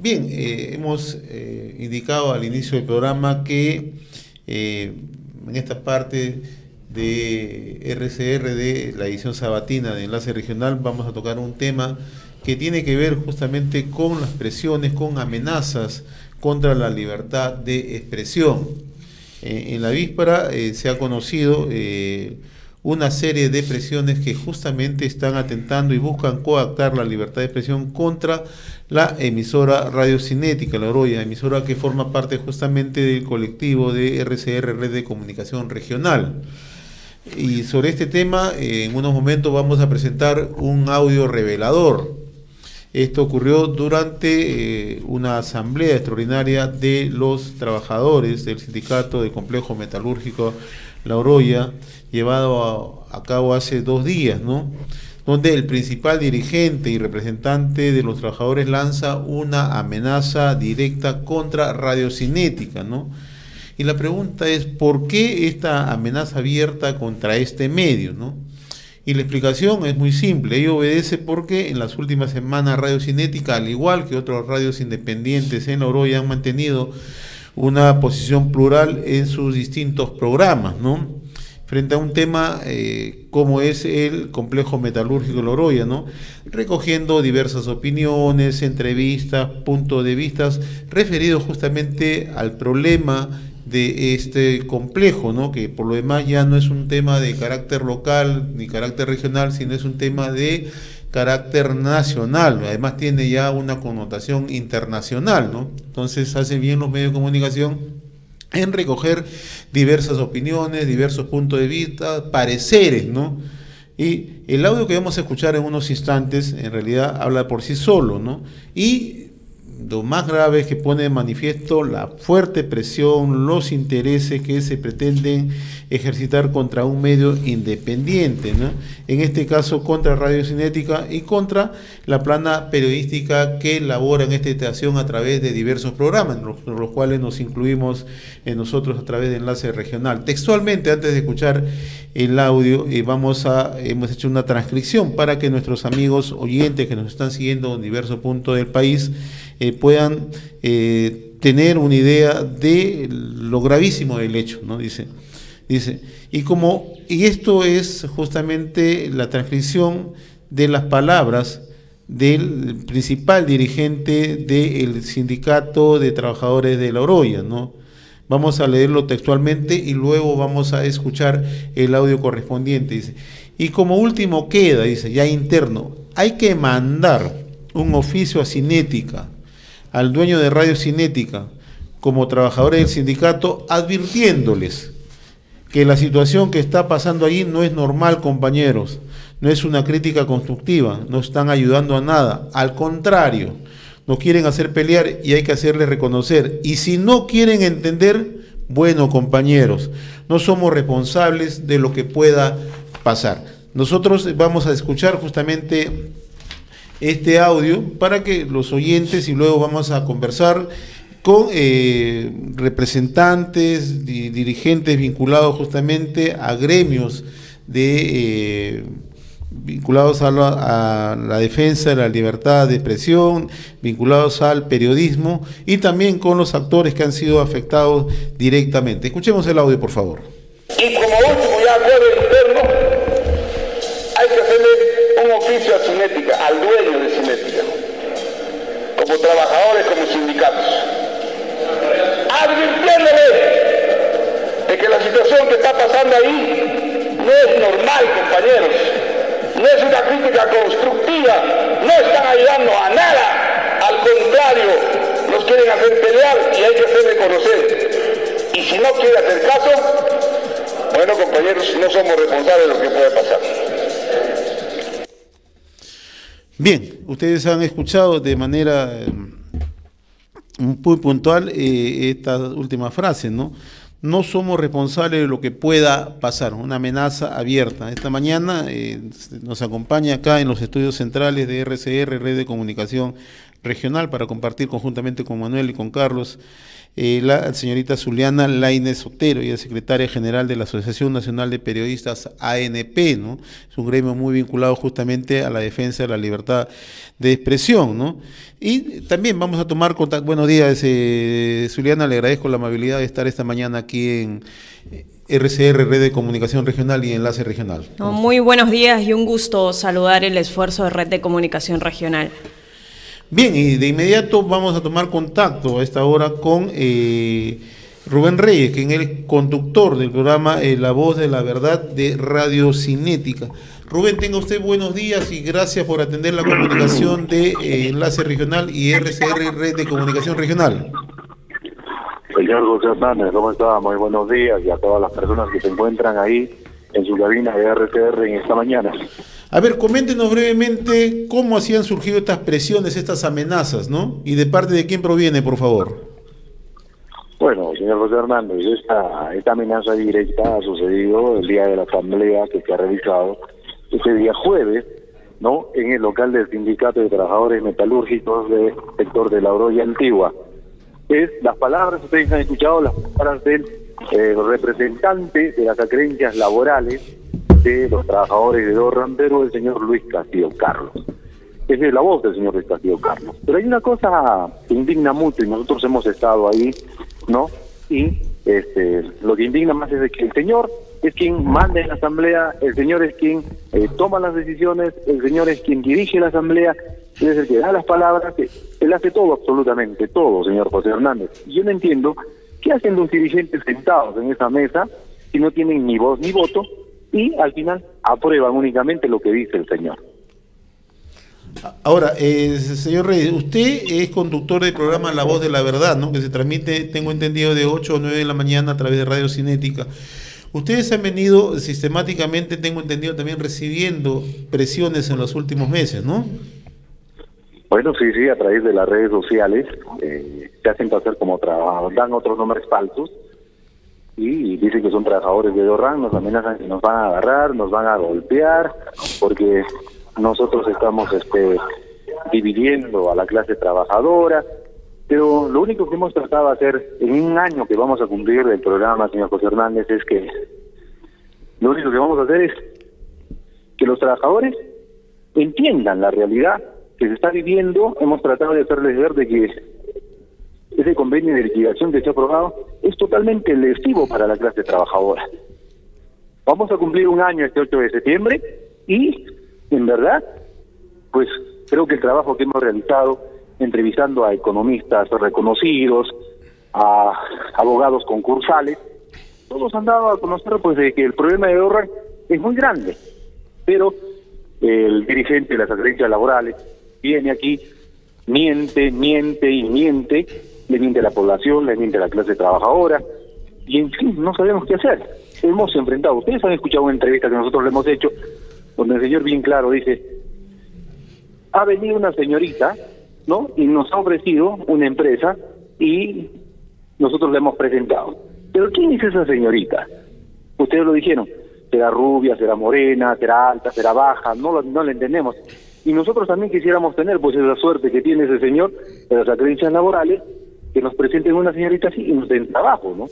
Bien, hemos indicado al inicio del programa que en esta parte de RCR de la edición sabatina de Enlace Regional vamos a tocar un tema que tiene que ver justamente con las presiones, con amenazas contra la libertad de expresión. En la víspera se ha conocido una serie de presiones que justamente están atentando y buscan coactar la libertad de expresión contra la emisora radiocinética, La Oroya, emisora que forma parte justamente del colectivo de RCR, Red de Comunicación Regional. Y sobre este tema, en unos momentos vamos a presentar un audio revelador. Esto ocurrió durante una asamblea extraordinaria de los trabajadores del sindicato de complejo metalúrgico La Oroya, llevado a cabo hace 2 días, ¿no? Donde el principal dirigente y representante de los trabajadores lanza una amenaza directa contra Radiocinética, ¿no? Y la pregunta es, ¿por qué esta amenaza abierta contra este medio, ¿no? Y la explicación es muy simple, ello obedece porque en las últimas semanas Radiocinética, al igual que otras radios independientes en La Oroya, han mantenido una posición plural en sus distintos programas, ¿no? Frente a un tema como es el complejo metalúrgico La Oroya, ¿no? Recogiendo diversas opiniones, entrevistas, puntos de vista referidos justamente al problema de este complejo, ¿no? Que por lo demás ya no es un tema de carácter local ni carácter regional, sino es un tema de carácter nacional, además tiene ya una connotación internacional, ¿no? Entonces hace bien los medios de comunicación en recoger diversas opiniones, diversos puntos de vista, pareceres, ¿no? Y el audio que vamos a escuchar en unos instantes en realidad habla por sí solo, ¿no? Y lo más grave es que pone de manifiesto la fuerte presión, los intereses que se pretenden ejercitar contra un medio independiente, ¿no? En este caso contra Radiocinética y contra la plana periodística que elabora en esta estación a través de diversos programas, los cuales nos incluimos nosotros a través de Enlace Regional. Textualmente, antes de escuchar el audio, hemos hecho una transcripción para que nuestros amigos oyentes que nos están siguiendo en diversos puntos del país puedan tener una idea de lo gravísimo del hecho, ¿no? Dice, y esto es justamente la transcripción de las palabras del principal dirigente del sindicato de trabajadores de La Oroya, ¿no? Vamos a leerlo textualmente y luego vamos a escuchar el audio correspondiente. Dice, y como último queda, dice, ya interno, hay que mandar un oficio a Cinética, al dueño de Radiocinética, como trabajadores del sindicato, advirtiéndoles que la situación que está pasando allí no es normal, compañeros, no es una crítica constructiva, no están ayudando a nada, al contrario, nos quieren hacer pelear y hay que hacerles reconocer, y si no quieren entender, bueno, compañeros, no somos responsables de lo que pueda pasar. Nosotros vamos a escuchar justamente este audio para que los oyentes, y luego vamos a conversar con representantes, dirigentes vinculados justamente a gremios vinculados a la defensa de la libertad de expresión, vinculados al periodismo y también con los actores que han sido afectados directamente. Escuchemos el audio, por favor. Y como último, ya acuerdo interno, hay que hacerle un oficio a Cinética, al dueño de Cinética, como trabajadores, como sindicatos, advirtiéndole de que la situación que está pasando ahí no es normal, compañeros, no es una crítica constructiva, no están ayudando a nada, al contrario, nos quieren hacer pelear y hay que hacerle conocer. Y si no quiere hacer caso, bueno, compañeros, no somos responsables de lo que puede pasar. Bien, ustedes han escuchado de manera muy puntual esta última frase, ¿no? No somos responsables de lo que pueda pasar, una amenaza abierta. Esta mañana nos acompaña acá en los estudios centrales de RCR, Red de Comunicación regional para compartir conjuntamente con Manuel y con Carlos, la señorita Zuliana Lainez Otero, y es secretaria general de la Asociación Nacional de Periodistas ANP, ¿no? Es un gremio muy vinculado justamente a la defensa de la libertad de expresión, ¿no? Y también vamos a tomar contacto. Buenos días, Zuliana, le agradezco la amabilidad de estar esta mañana aquí en RCR, Red de Comunicación Regional y Enlace Regional. No, muy buenos días y un gusto saludar el esfuerzo de Red de Comunicación Regional. Bien, y de inmediato vamos a tomar contacto a esta hora con Rubén Reyes, quien es el conductor del programa La Voz de la Verdad de Radio Cinética. Rubén, tenga usted buenos días y gracias por atender la comunicación de Enlace Regional y RCR, Red de Comunicación Regional. Señor José Hernández, ¿cómo está? Muy buenos días, y a todas las personas que se encuentran ahí en su cabina de RCR en esta mañana. A ver, coméntenos brevemente cómo así han surgido estas presiones, estas amenazas, ¿no? Y de parte de quién proviene, por favor. Bueno, señor José Hernández, esta amenaza directa ha sucedido el día de la asamblea que se ha realizado este día jueves, ¿no? En el local del Sindicato de Trabajadores Metalúrgicos del sector de La Oroya Antigua. Las palabras, ustedes han escuchado las palabras del representante de las acreencias laborales de los trabajadores de Dorran, pero el señor Luis Castillo Carlos. Esa es la voz del señor Luis Castillo Carlos. Pero hay una cosa que indigna mucho, y nosotros hemos estado ahí, ¿no? Y lo que indigna más es que el señor es quien manda en la asamblea, el señor es quien toma las decisiones, el señor es quien dirige la asamblea, él es el que da las palabras, él hace todo, absolutamente todo, señor José Hernández. Y yo no entiendo qué hacen los dirigentes sentados en esa mesa si no tienen ni voz ni voto, y al final aprueban únicamente lo que dice el señor. Ahora, señor Reyes, usted es conductor del programa La Voz de la Verdad, ¿no? Que se transmite, tengo entendido, de 8 o 9 de la mañana a través de Radio Cinética. Ustedes han venido sistemáticamente, tengo entendido, también recibiendo presiones en los últimos meses, ¿no? Bueno, sí, a través de las redes sociales se hacen pasar como dan otros nombres falsos y dicen que son trabajadores de Dorran, nos amenazan que nos van a agarrar, nos van a golpear, porque nosotros estamos dividiendo a la clase trabajadora. Pero lo único que hemos tratado de hacer en un año que vamos a cumplir del programa, señor José Hernández, es que lo único que vamos a hacer es que los trabajadores entiendan la realidad que se está viviendo. Hemos tratado de hacerles ver de que ese convenio de liquidación que se ha aprobado es totalmente lesivo para la clase trabajadora. Vamos a cumplir un año este 8 de septiembre y, en verdad, pues creo que el trabajo que hemos realizado, entrevistando a economistas reconocidos, a abogados concursales, todos han dado a conocer pues de que el problema de Dorran es muy grande, pero el dirigente de las acreencias laborales viene aquí, miente, le miente a la población, le miente a la clase trabajadora, y en fin, no sabemos qué hacer. Hemos enfrentado, ustedes han escuchado una entrevista que nosotros le hemos hecho, donde el señor bien claro dice, ha venido una señorita, ¿no? Y nos ha ofrecido una empresa y nosotros le hemos presentado. ¿Pero quién es esa señorita? Ustedes lo dijeron, será rubia, será morena, será alta, será baja, no la entendemos. Y nosotros también quisiéramos tener pues esa suerte que tiene ese señor de las acreencias laborales, que nos presenten una señorita así y nos den trabajo, ¿no?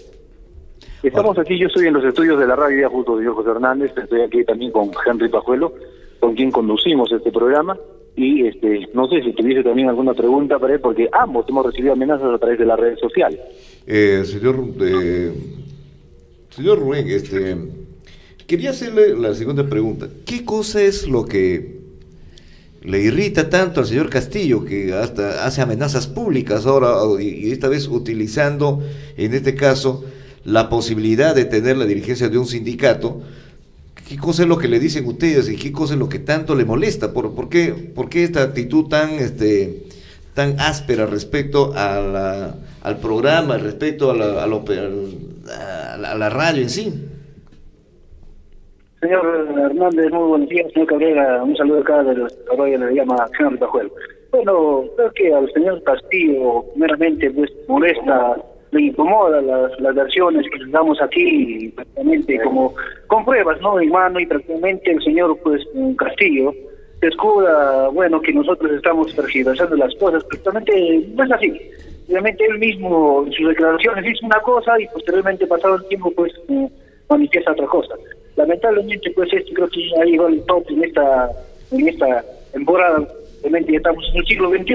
Estamos aquí, yo estoy en los estudios de la radio ya justo, señor José Hernández, estoy aquí también con Henry Pajuelo, con quien conducimos este programa, y no sé si tuviese también alguna pregunta para él, porque ambos hemos recibido amenazas a través de las redes sociales. Señor Rubén, quería hacerle la segunda pregunta. ¿Qué cosa es lo que le irrita tanto al señor Castillo, que hasta hace amenazas públicas ahora, y esta vez utilizando, en este caso, la posibilidad de tener la dirigencia de un sindicato? ¿Qué cosa es lo que le dicen ustedes y qué cosa es lo que tanto le molesta? ¿Por qué esta actitud tan áspera respecto al programa, respecto a la radio en sí? Señor Hernández, muy buenos días. Señor Cabrera, un saludo acá de la radio, le llama Henry Pajuelo. Bueno, creo que al señor Castillo meramente pues molesta, le incomoda las versiones que les damos aquí, prácticamente como con pruebas, ¿no? En mano, y prácticamente el señor pues Castillo se escuda, bueno, que nosotros estamos tergiversando las cosas, pero realmente no es así. Realmente él mismo en sus declaraciones dice una cosa y posteriormente, pasado el tiempo, pues manifiesta otra cosa. Lamentablemente, pues creo que ha llegado el top en esta temporada. Realmente ya estamos en el siglo XXI.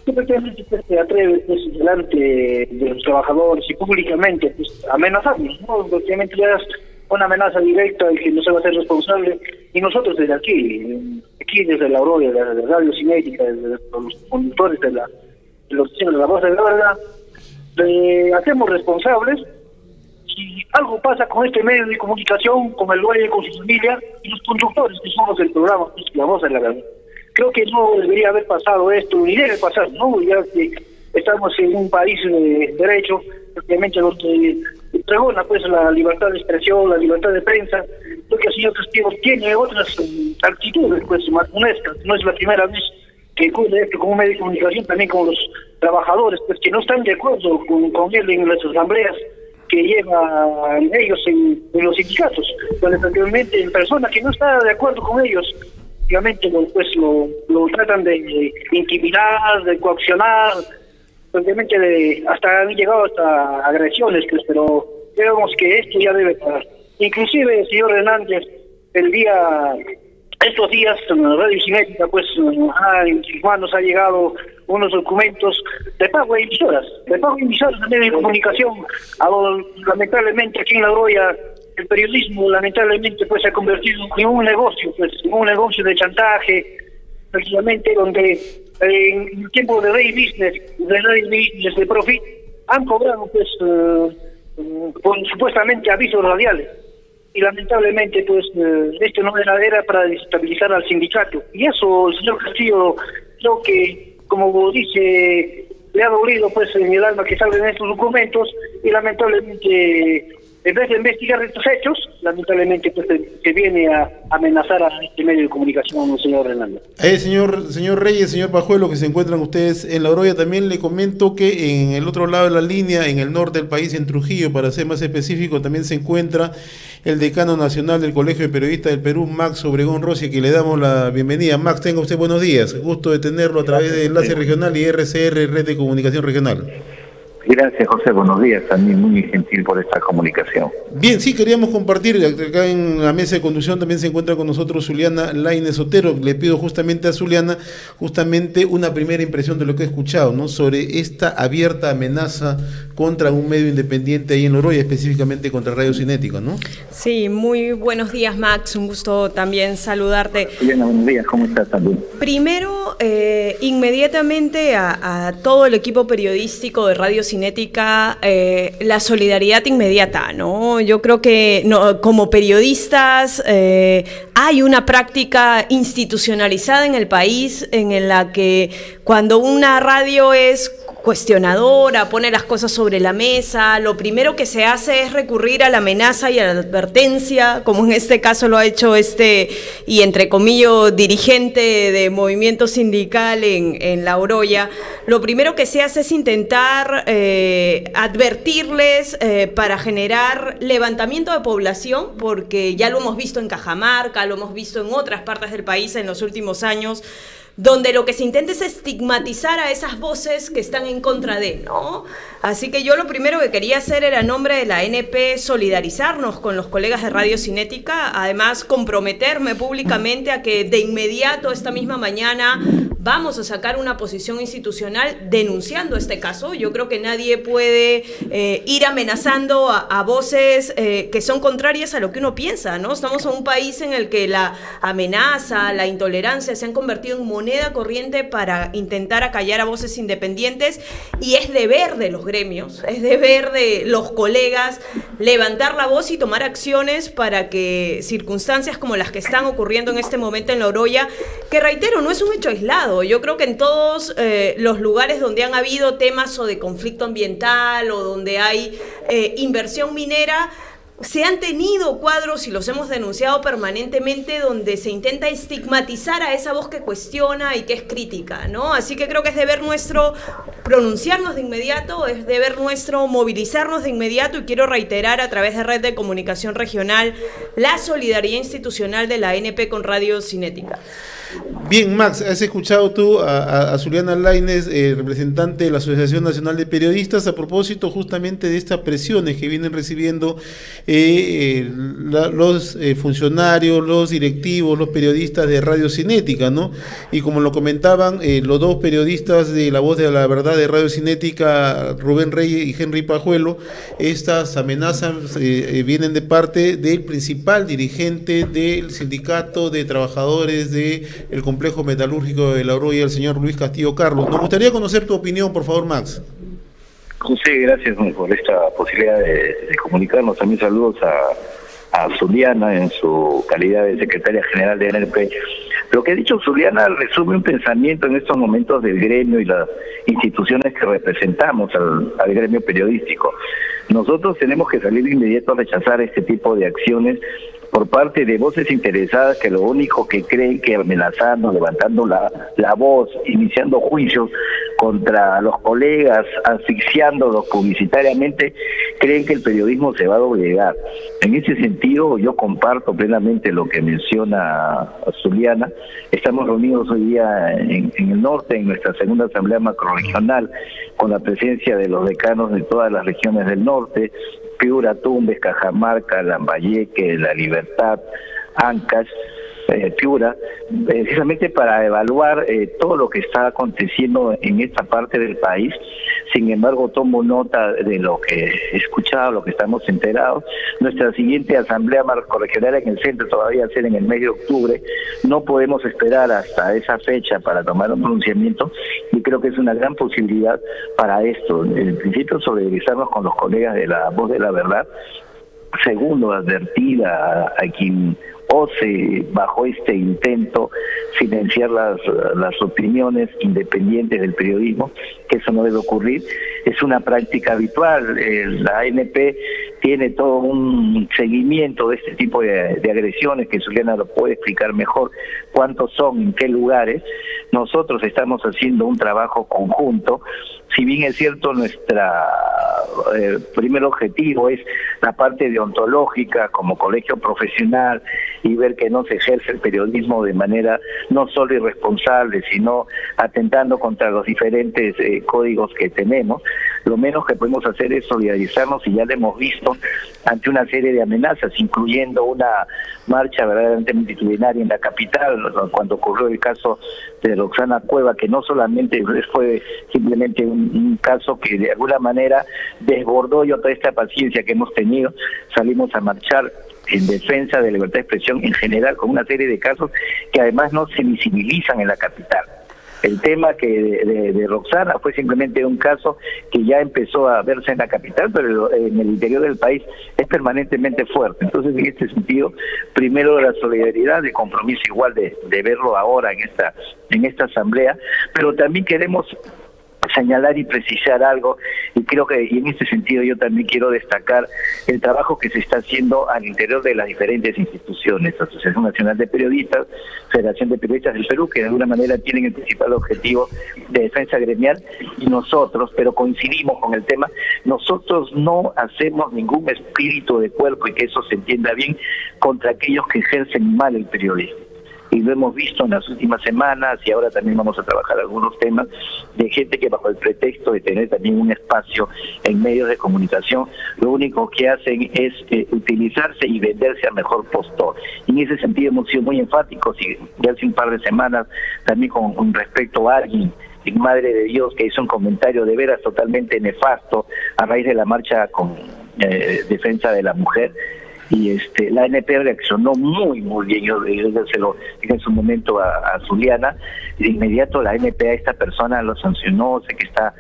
Que prácticamente pues, se atreve pues, delante de los trabajadores y públicamente pues, amenazarnos, ¿no? Prácticamente le das una amenaza directa y que no se va a ser responsable. Y nosotros desde aquí desde la Aurora, de la Radio Cinética, desde los conductores de la Voz de la Verdad, hacemos responsables si algo pasa con este medio de comunicación, con el dueño, con su familia y los conductores que somos del programa, pues, la Voz de la Verdad. Creo que no debería haber pasado esto, ni debe pasar, ¿no? Ya que estamos en un país de derecho, prácticamente donde pregona pues la libertad de expresión, la libertad de prensa. Creo que el señor Castillo tiene otras actitudes pues más honestas. No es la primera vez que ocurre esto con un medio de comunicación, también con los trabajadores, pues que no están de acuerdo con él en las asambleas que llevan ellos en los sindicatos, donde prácticamente en persona que no está de acuerdo con ellos, obviamente pues lo tratan de intimidar, de coaccionar, obviamente hasta han llegado hasta agresiones, pues, pero creemos que esto ya debe parar. Inclusive el señor Hernández, estos días en la Radio Cinética, pues en sus manos ha llegado unos documentos de pago a emisoras a medios de comunicación. Lamentablemente aquí en La Oroya el periodismo lamentablemente pues se ha convertido en un negocio, pues en un negocio de chantaje, precisamente donde en el tiempo de Ray Business, de Profit, han cobrado pues con supuestamente avisos radiales. Y lamentablemente pues esto no era para desestabilizar al sindicato. Y eso el señor Castillo, creo que, como dice, le ha dolido pues en el alma que salgan estos documentos, y lamentablemente en vez de investigar estos hechos, lamentablemente pues se viene a amenazar a este medio de comunicación, el señor Hernández. Señor Reyes, señor Pajuelo, que se encuentran ustedes en La Oroya, también le comento que en el otro lado de la línea, en el norte del país, en Trujillo, para ser más específico, también se encuentra el decano nacional del Colegio de Periodistas del Perú, Max Obregón Rossi, que le damos la bienvenida. Max, tenga usted buenos días. Gusto de tenerlo a través de Enlace Regional y RCR, Red de Comunicación Regional. Gracias, José, buenos días, también muy gentil por esta comunicación. Bien, sí, queríamos compartir, acá en la mesa de conducción también se encuentra con nosotros Zuliana Lainez Otero. Le pido justamente a Zuliana, una primera impresión de lo que he escuchado, ¿no?, sobre esta abierta amenaza contra un medio independiente ahí en La Oroya, específicamente contra Radio Cinética, ¿no? Sí, muy buenos días, Max, un gusto también saludarte. Zuliana, buenos días, ¿cómo estás también? Primero, inmediatamente a todo el equipo periodístico de Radio Cinética, la solidaridad inmediata, ¿no? Yo creo que como periodistas hay una práctica institucionalizada en el país en la que cuando una radio es cuestionadora, pone las cosas sobre la mesa, lo primero que se hace es recurrir a la amenaza y a la advertencia, como en este caso lo ha hecho y entre comillas, dirigente de movimiento sindical en La Oroya. Lo primero que se hace es intentar advertirles para generar levantamiento de población, porque ya lo hemos visto en Cajamarca, lo hemos visto en otras partes del país en los últimos años, donde lo que se intenta es estigmatizar a esas voces que están en contra de, ¿no? Así que yo lo primero que quería hacer era, en nombre de la ANP, solidarizarnos con los colegas de Radio Cinética, además comprometerme públicamente a que de inmediato, esta misma mañana, vamos a sacar una posición institucional denunciando este caso. Yo creo que nadie puede ir amenazando a voces que son contrarias a lo que uno piensa, ¿no? Estamos en un país en el que la amenaza, la intolerancia se han convertido en moneda corriente para intentar acallar a voces independientes, y es deber de los gremios, es deber de los colegas levantar la voz y tomar acciones para que circunstancias como las que están ocurriendo en este momento en La Oroya, que reitero, no es un hecho aislado. Yo creo que en todos los lugares donde han habido temas o de conflicto ambiental o donde hay inversión minera, se han tenido cuadros, y los hemos denunciado permanentemente, donde se intenta estigmatizar a esa voz que cuestiona y que es crítica, ¿no? Así que creo que es deber nuestro pronunciarnos de inmediato, es deber nuestro movilizarnos de inmediato, y quiero reiterar a través de Red de Comunicación Regional la solidaridad institucional de la ANP con Radio Cinética. Bien, Max, has escuchado tú a Zuliana Lainez, representante de la Asociación Nacional de Periodistas, a propósito justamente de estas presiones que vienen recibiendo los funcionarios, los directivos, los periodistas de Radio Cinética, ¿no? Y como lo comentaban los dos periodistas de La Voz de la Verdad de Radio Cinética, Rubén Reyes y Henry Pajuelo, estas amenazas vienen de parte del principal dirigente del Sindicato de Trabajadores del Complejo Metalúrgico de La Oroya, el señor Luis Castillo Carlos. Nos gustaría conocer tu opinión, por favor, Max. José, gracias por esta posibilidad de comunicarnos. También saludos a Zuliana en su calidad de secretaria general de ANP. Lo que ha dicho Zuliana resume un pensamiento en estos momentos del gremio y las instituciones que representamos al gremio periodístico. Nosotros tenemos que salir de inmediato a rechazar este tipo de acciones por parte de voces interesadas que lo único que creen que amenazando, levantando la voz, iniciando juicios contra los colegas, asfixiándolos publicitariamente, creen que el periodismo se va a doblegar. En ese sentido, yo comparto plenamente lo que menciona Zuliana. Estamos reunidos hoy día en el norte, en nuestra segunda asamblea macrorregional, con la presencia de los decanos de todas las regiones del norte, Piura, Tumbes, Cajamarca, Lambayeque, La Libertad, Ancash, Piura, precisamente para evaluar todo lo que está aconteciendo en esta parte del país. Sin embargo, tomo nota de lo que he escuchado, lo que estamos enterados. Nuestra siguiente asamblea macrorregional en el centro todavía va a ser en el mes de octubre. No podemos esperar hasta esa fecha para tomar un pronunciamiento y creo que es una gran posibilidad para esto. En principio, solidarizarnos con los colegas de La Voz de la Verdad. Segundo, advertir a quien ose bajo este intento silenciar las opiniones independientes del periodismo, que eso no debe ocurrir. Es una práctica habitual. La ANP tiene todo un seguimiento de este tipo de agresiones, que Zuliana lo puede explicar mejor, cuántos son, en qué lugares. Nosotros estamos haciendo un trabajo conjunto. Si bien es cierto, nuestra primer objetivo es la parte deontológica como colegio profesional y ver que no se ejerce el periodismo de manera no solo irresponsable, sino atentando contra los diferentes códigos que tenemos. Lo menos que podemos hacer es solidarizarnos, y ya lo hemos visto ante una serie de amenazas, incluyendo una marcha verdaderamente multitudinaria en la capital, cuando ocurrió el caso de Roxana Cueva, que no solamente fue simplemente un caso que de alguna manera desbordó yo toda esta paciencia que hemos tenido. Salimos a marchar en defensa de la libertad de expresión en general, con una serie de casos que además no se visibilizan en la capital. El tema de Roxana fue simplemente un caso que ya empezó a verse en la capital, pero en el interior del país es permanentemente fuerte. Entonces, en este sentido, primero la solidaridad, el compromiso igual de verlo ahora en esta asamblea, pero también queremos señalar y precisar algo, y creo que y en este sentido yo también quiero destacar el trabajo que se está haciendo al interior de las diferentes instituciones, Asociación Nacional de Periodistas, Federación de Periodistas del Perú, que de alguna manera tienen el principal objetivo de defensa gremial, y nosotros, pero coincidimos con el tema, nosotros no hacemos ningún espíritu de cuerpo, y que eso se entienda bien, contra aquellos que ejercen mal el periodismo. Y lo hemos visto en las últimas semanas, y ahora también vamos a trabajar algunos temas de gente que bajo el pretexto de tener también un espacio en medios de comunicación, lo único que hacen es utilizarse y venderse a mejor postor. Y en ese sentido hemos sido muy enfáticos, y ya hace un par de semanas también con respecto a alguien, Madre de Dios, que hizo un comentario de veras totalmente nefasto a raíz de la marcha con defensa de la mujer. Y la ANP reaccionó muy bien. Yo se lo dije en su momento a Zuliana, y de inmediato la ANP a esta persona lo sancionó, sé que está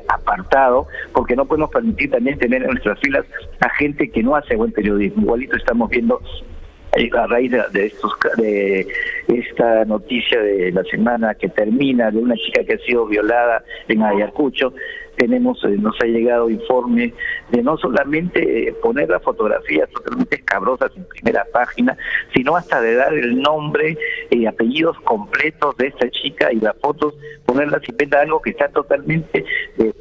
apartado, porque no podemos permitir también tener en nuestras filas a gente que no hace buen periodismo. Igualito estamos viendo a raíz de esta noticia de la semana que termina, de una chica que ha sido violada en Ayacucho. Nos ha llegado informe de no solamente poner las fotografías totalmente escabrosas en primera página, sino hasta de dar el nombre y apellidos completos de esta chica, y las fotos ponerlas en venta, algo que está totalmente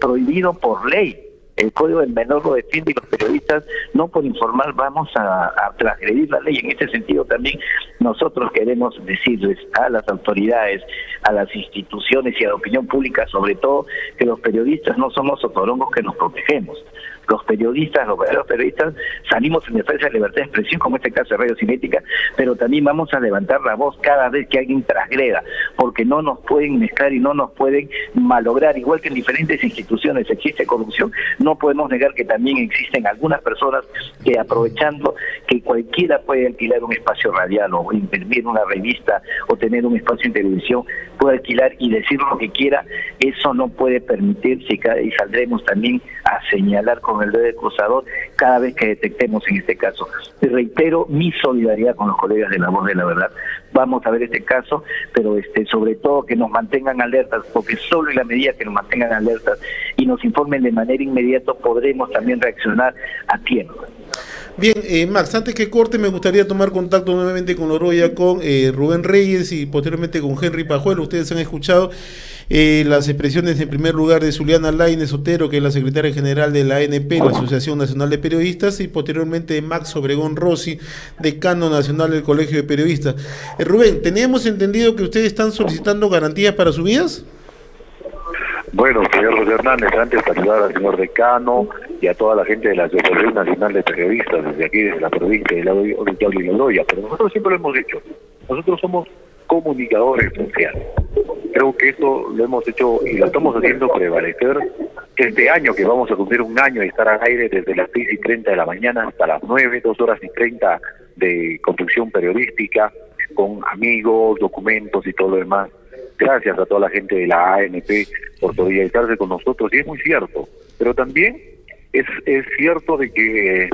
prohibido por ley. El Código del Menor lo defiende y los periodistas no por informar vamos a transgredir la ley. En este sentido también nosotros queremos decirles a las autoridades, a las instituciones y a la opinión pública sobre todo, que los periodistas no somos otorongos que nos protegemos. Los periodistas, los verdaderos periodistas, salimos en defensa de la libertad de expresión, como este caso de Radio Cinética, pero también vamos a levantar la voz cada vez que alguien transgreda, porque no nos pueden mezclar y no nos pueden malograr. Igual que en diferentes instituciones existe corrupción, no podemos negar que también existen algunas personas que, aprovechando que cualquiera puede alquilar un espacio radial o imprimir una revista o tener un espacio en televisión, puede alquilar y decir lo que quiera. Eso no puede permitirse y saldremos también a señalar con el dedo acusador cada vez que detectemos en este caso. Y reitero mi solidaridad con los colegas de La Voz de la Verdad. Vamos a ver este caso, pero sobre todo que nos mantengan alertas, porque solo en la medida que nos mantengan alertas y nos informen de manera inmediata podremos también reaccionar a tiempo. Bien, Max, antes que corte me gustaría tomar contacto nuevamente con Oroya, con Rubén Reyes y posteriormente con Henry Pajuelo. Ustedes han escuchado las expresiones en primer lugar de Zuliana Lainez Otero, que es la secretaria general de la ANP, la Asociación Nacional de Periodistas, y posteriormente de Max Obregón Rossi, decano nacional del Colegio de Periodistas. Rubén, teníamos entendido que ustedes están solicitando garantías para sus vidas. Bueno, señor José Hernández, antes saludar al señor decano y a toda la gente de la Asociación Nacional de Periodistas, desde aquí, desde la provincia de Yauli y Loya, pero nosotros siempre lo hemos dicho, nosotros somos comunicadores sociales. Creo que eso lo hemos hecho y lo estamos haciendo prevalecer este año, que vamos a cumplir un año y estar al aire desde las 6:30 de la mañana hasta las 9, 2 horas y 30 de construcción periodística, con amigos, documentos y todo lo demás. Gracias a toda la gente de la ANP por solidarizarse con nosotros, y es muy cierto, pero también es cierto de que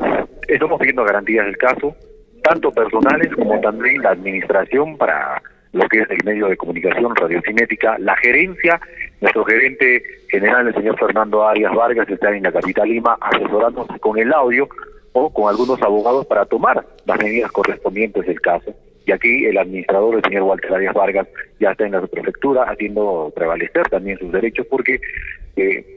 estamos pidiendo garantías del caso, tanto personales como también la administración para lo que es el medio de comunicación, Radio Cinética, la gerencia. Nuestro gerente general, el señor Fernando Arias Vargas, está en la capital Lima asesorándose con el audio o con algunos abogados para tomar las medidas correspondientes del caso. Y aquí el administrador, el señor Walter Arias Vargas, ya está en la prefectura haciendo prevalecer también sus derechos, porque,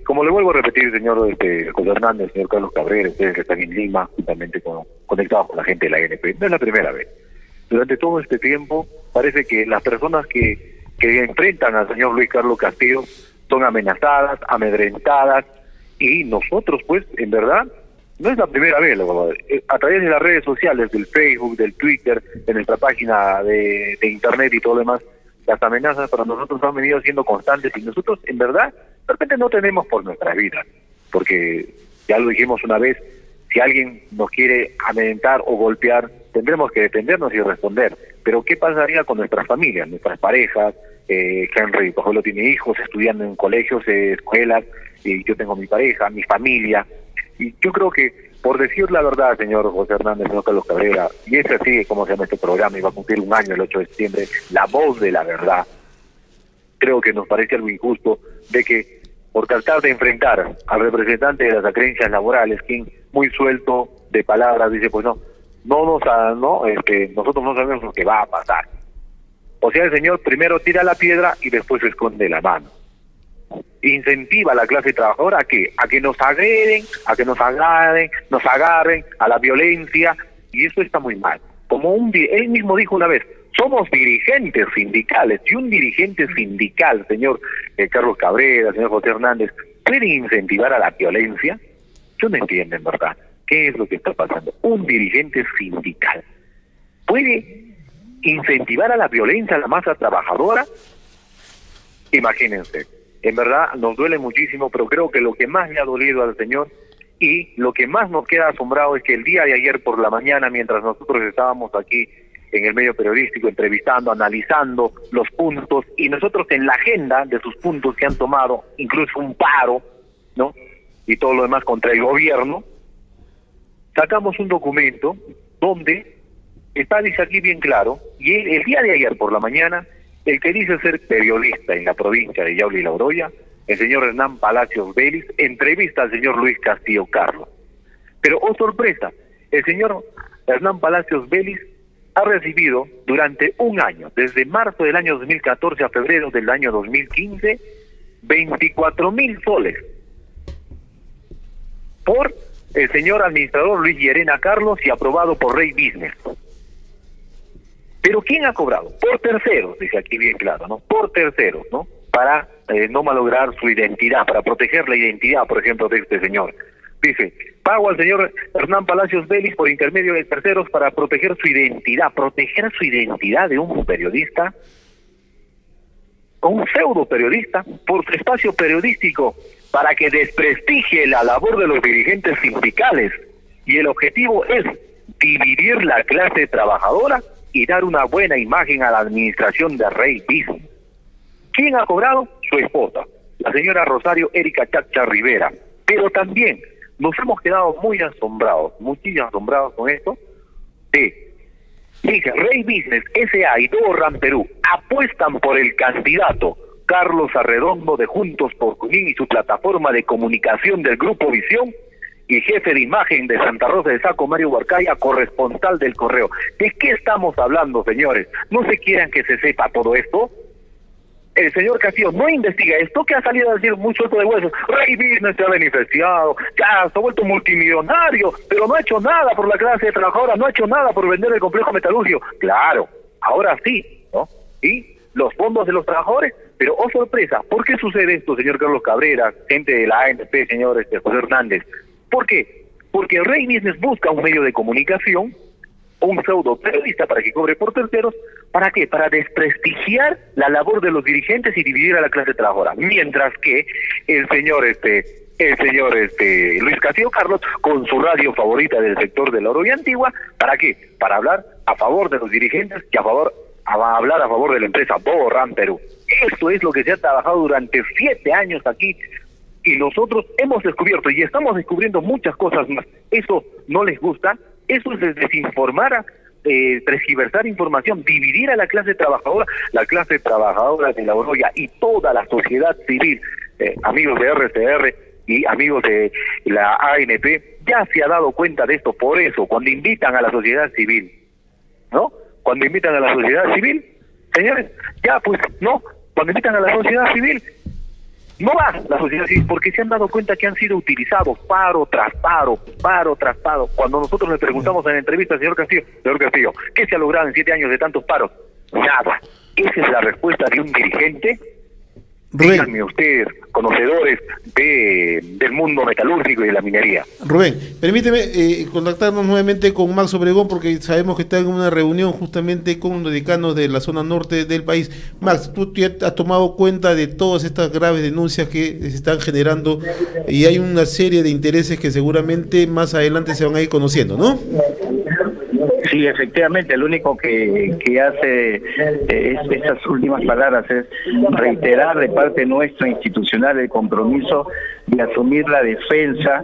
como le vuelvo a repetir, señor José Hernández, señor Carlos Cabrera, ustedes que están en Lima, justamente conectados con la gente de la ANP, no es la primera vez. Durante todo este tiempo, parece que las personas que enfrentan al señor Luis Carlos Castillo son amenazadas, amedrentadas, y nosotros, pues, en verdad, no es la primera vez, a través de las redes sociales, del Facebook, del Twitter, de nuestra página de internet y todo lo demás, las amenazas para nosotros han venido siendo constantes, y nosotros, en verdad, de repente no tenemos por nuestras vidas, porque ya lo dijimos una vez, si alguien nos quiere amedrentar o golpear, tendremos que defendernos y responder. Pero ¿qué pasaría con nuestras familias, nuestras parejas? Henry Pajuelo tiene hijos estudiando en colegios, escuelas, y yo tengo mi pareja, mi familia. Y yo creo que, por decir la verdad, señor José Hernández, señor Carlos Cabrera, y es así como se llama este programa, y va a cumplir un año el 8 de septiembre, La Voz de la Verdad, creo que nos parece algo injusto de que, por tratar de enfrentar al representante de las acreencias laborales, quien muy suelto de palabras dice, pues nosotros no sabemos lo que va a pasar. O sea, el señor primero tira la piedra y después esconde la mano. Incentiva a la clase trabajadora a que nos agreden, a que nos agarren a la violencia, y eso está muy mal. Él mismo dijo una vez, somos dirigentes sindicales, y un dirigente sindical, señor Carlos Cabrera, señor José Hernández, ¿puede incentivar a la violencia? Yo no entiendo, en verdad, qué es lo que está pasando. Un dirigente sindical ¿puede incentivar a la violencia a la masa trabajadora? Imagínense. En verdad nos duele muchísimo, pero creo que lo que más le ha dolido al señor y lo que más nos queda asombrado es que el día de ayer por la mañana, mientras nosotros estábamos aquí en el medio periodístico entrevistando, analizando los puntos, y nosotros en la agenda de sus puntos que han tomado, incluso un paro, ¿no?, y todo lo demás contra el gobierno, sacamos un documento donde dice aquí bien claro, y el día de ayer por la mañana, el que dice ser periodista en la provincia de Yauli y Oroya, el señor Hernán Palacios Vélez, entrevista al señor Luis Castillo Carlos. Pero, oh sorpresa, el señor Hernán Palacios Vélez ha recibido durante un año, desde marzo del año 2014 a febrero del año 2015, 24,000 soles. por el señor administrador Luis Llerena Carlos y aprobado por Rey Business. ¿Pero quién ha cobrado? Por terceros, dice aquí bien claro, ¿no? Por terceros, ¿no? Para no malograr su identidad, para proteger la identidad, por ejemplo, de este señor. Dice, pago al señor Hernán Palacios Vélez por intermedio de terceros para proteger su identidad. ¿Proteger su identidad de un periodista? ¿O un pseudo periodista? Por su espacio periodístico, para que desprestigie la labor de los dirigentes sindicales. Y el objetivo es dividir la clase trabajadora y dar una buena imagen a la administración de Rey Business. ¿Quién ha cobrado? Su esposa, la señora Rosario Erika Chacha Rivera. Pero también nos hemos quedado muy asombrados, muchísimo asombrados con esto. Dice, Rey Business, S.A. y Doran Perú apuestan por el candidato Carlos Arredondo de Juntos por Junín y su plataforma de comunicación del Grupo Visión, y jefe de imagen de Santa Rosa de Saco, Mario Huarcaya, corresponsal del Correo. ¿De qué estamos hablando, señores? ¿No se quieran que se sepa todo esto? El señor Castillo no investiga esto, que ha salido a decir muy suelto de huesos. Rey Business se ha beneficiado, ya se ha vuelto multimillonario, pero no ha hecho nada por la clase trabajadora, no ha hecho nada por vender el complejo metalúrgico. Claro, ahora sí, ¿no? Y los fondos de los trabajadores, pero oh sorpresa, ¿por qué sucede esto, señor Carlos Cabrera, gente de la ANP, señor José Hernández? ¿Por qué? Porque Rey Business busca un medio de comunicación, un pseudo periodista para que cobre por terceros. ¿Para qué? Para desprestigiar la labor de los dirigentes y dividir a la clase trabajadora. Mientras que el señor Luis Castillo Carlos, con su radio favorita del sector de la Oro y Antigua, ¿para qué? Para hablar a favor de los dirigentes y a hablar a favor de la empresa Doran Perú. Esto es lo que se ha trabajado durante 7 años aquí. Y nosotros hemos descubierto y estamos descubriendo muchas cosas más. ¿Eso no les gusta? Eso es desinformar, tergiversar información, dividir a la clase trabajadora de la Oroya y toda la sociedad civil, amigos de RCR y amigos de la ANP, ya se ha dado cuenta de esto. Por eso, cuando invitan a la sociedad civil, ¿no? Cuando invitan a la sociedad civil, señores, ya pues, ¿no? Cuando invitan a la sociedad civil, no va la sociedad civil, porque se han dado cuenta que han sido utilizados paro tras paro. Cuando nosotros le preguntamos en la entrevista al señor Castillo, ¿qué se ha logrado en 7 años de tantos paros? Nada. Esa es la respuesta de un dirigente. Díganme ustedes, conocedores del mundo metalúrgico y de la minería. Rubén, permíteme contactarnos nuevamente con Max Obregón, porque sabemos que está en una reunión justamente con los decanos de la zona norte del país. Max, tú ya has tomado cuenta de todas estas graves denuncias que se están generando y hay una serie de intereses que seguramente más adelante se van a ir conociendo, ¿no? Sí, efectivamente, lo único que hace estas últimas palabras es reiterar de parte nuestra institucional el compromiso de asumir la defensa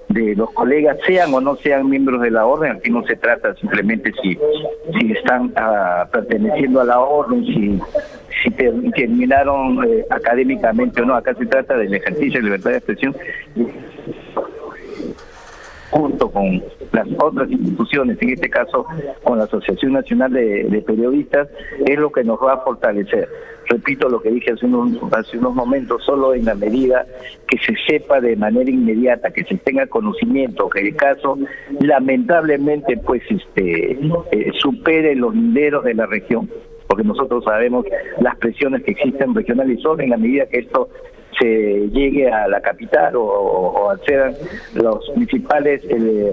de los colegas, sean o no sean miembros de la orden. Aquí no se trata simplemente si están perteneciendo a la orden, si terminaron académicamente o no. Acá se trata del ejercicio de libertad de expresión junto con las otras instituciones, en este caso con la Asociación Nacional de Periodistas, es lo que nos va a fortalecer. Repito lo que dije hace unos momentos, solo en la medida que se sepa de manera inmediata, que se tenga conocimiento, que el caso lamentablemente pues supere los linderos de la región, porque nosotros sabemos las presiones que existen regionales, y solo en la medida que esto se llegue a la capital o a ser los principales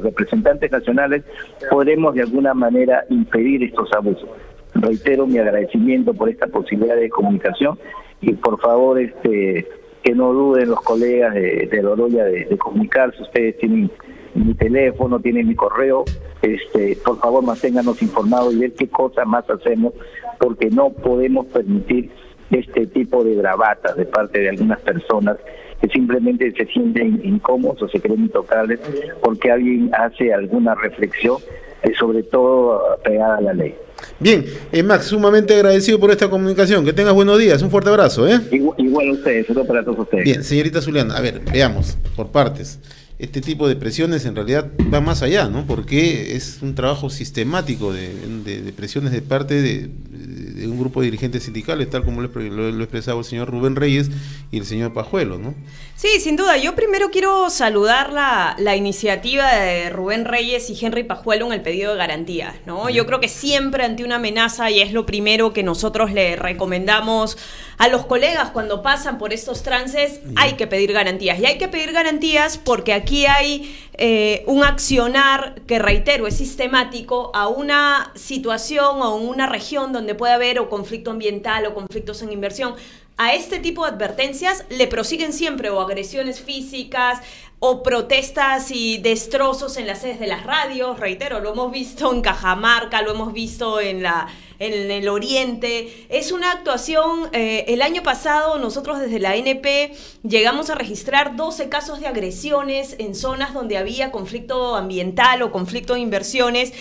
representantes nacionales, podremos de alguna manera impedir estos abusos. Reitero mi agradecimiento por esta posibilidad de comunicación y por favor que no duden los colegas de Oroya de comunicarse. Ustedes tienen mi teléfono, tienen mi correo, por favor manténganos informados y ver qué cosa más hacemos, porque no podemos permitir este tipo de bravatas de parte de algunas personas que simplemente se sienten incómodos o se creen intocables porque alguien hace alguna reflexión, sobre todo pegada a la ley. Bien, Max, sumamente agradecido por esta comunicación. Que tengas buenos días, un fuerte abrazo. Igual a ustedes, saludos para todos ustedes. Bien, señorita Zuliana, a ver, veamos por partes. Este tipo de presiones en realidad va más allá, ¿no? Porque es un trabajo sistemático de presiones de parte de un grupo de dirigentes sindicales, tal como lo expresaba el señor Rubén Reyes y el señor Pajuelo, ¿no? Sí, sin duda. Yo primero quiero saludar la iniciativa de Rubén Reyes y Henry Pajuelo en el pedido de garantías, ¿no? Yo creo que siempre ante una amenaza, y es lo primero que nosotros le recomendamos a los colegas cuando pasan por estos trances, hay que pedir garantías. Y hay que pedir garantías porque aquí hay un accionar que, reitero, es sistemático a una situación o una región donde puede haber o conflicto ambiental o conflictos en inversión. A este tipo de advertencias le prosiguen siempre o agresiones físicas o protestas y destrozos en las sedes de las radios. Reitero, lo hemos visto en Cajamarca, lo hemos visto en el Oriente. Es una actuación, el año pasado nosotros desde la ANP llegamos a registrar 12 casos de agresiones en zonas donde había conflicto ambiental o conflicto de inversiones.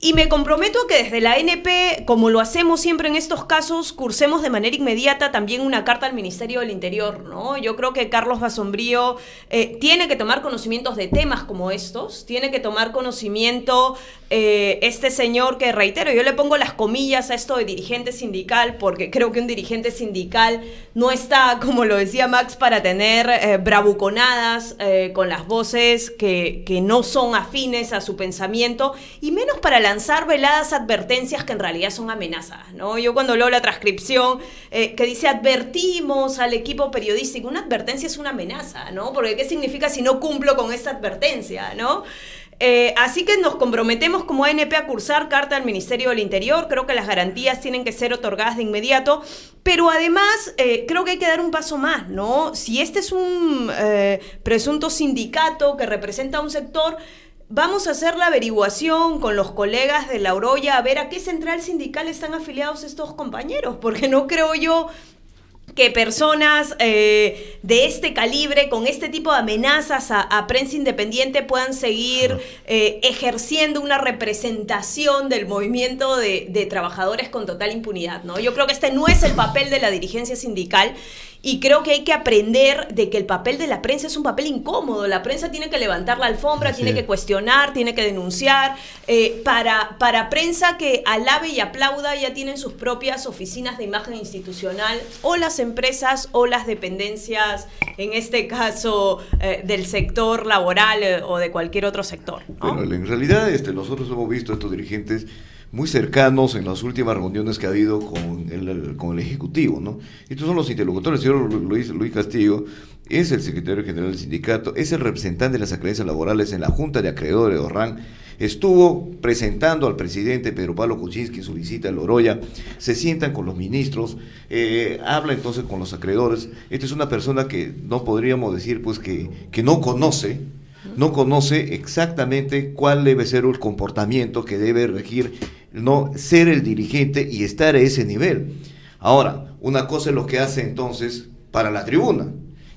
Y me comprometo a que desde la ANP, como lo hacemos siempre en estos casos, cursemos de manera inmediata también una carta al Ministerio del Interior, ¿no? Yo creo que Carlos Basombrío tiene que tomar conocimientos de temas como estos, tiene que tomar conocimiento este señor que, reitero, yo le pongo las comillas a esto de dirigente sindical, porque creo que un dirigente sindical no está, como lo decía Max, para tener bravuconadas con las voces que no son afines a su pensamiento, y menos para lanzar veladas advertencias que en realidad son amenazas, ¿no? Yo cuando leo la transcripción que dice advertimos al equipo periodístico, una advertencia es una amenaza, ¿no? Porque ¿qué significa si no cumplo con esta advertencia, ¿no? Así que nos comprometemos como ANP a cursar carta al Ministerio del Interior. Creo que las garantías tienen que ser otorgadas de inmediato, pero además creo que hay que dar un paso más, ¿no? Si este es un presunto sindicato que representa a un sector, vamos a hacer la averiguación con los colegas de La Oroya a ver a qué central sindical están afiliados estos compañeros, porque no creo yo que personas de este calibre, con este tipo de amenazas a prensa independiente, puedan seguir ejerciendo una representación del movimiento de trabajadores con total impunidad, ¿no? Yo creo que este no es el papel de la dirigencia sindical. Y creo que hay que aprender de que el papel de la prensa es un papel incómodo. La prensa tiene que levantar la alfombra, tiene que cuestionar, tiene que denunciar. Para prensa que alabe y aplauda ya tienen sus propias oficinas de imagen institucional, o las empresas o las dependencias, en este caso del sector laboral o de cualquier otro sector, ¿no? Bueno, en realidad nosotros hemos visto a estos dirigentes muy cercanos en las últimas reuniones que ha habido con el Ejecutivo, ¿no? Estos son los interlocutores. El señor Luis Castillo es el secretario general del sindicato, es el representante de las acreencias laborales en la Junta de Acreedores de Orran, estuvo presentando al presidente Pedro Pablo Kuczynski en su visita a La Oroya, se sientan con los ministros, habla entonces con los acreedores. Esta es una persona que no podríamos decir pues que no conoce exactamente cuál debe ser el comportamiento que debe regir, no ser el dirigente y estar a ese nivel. Ahora, una cosa es lo que hace entonces para la tribuna,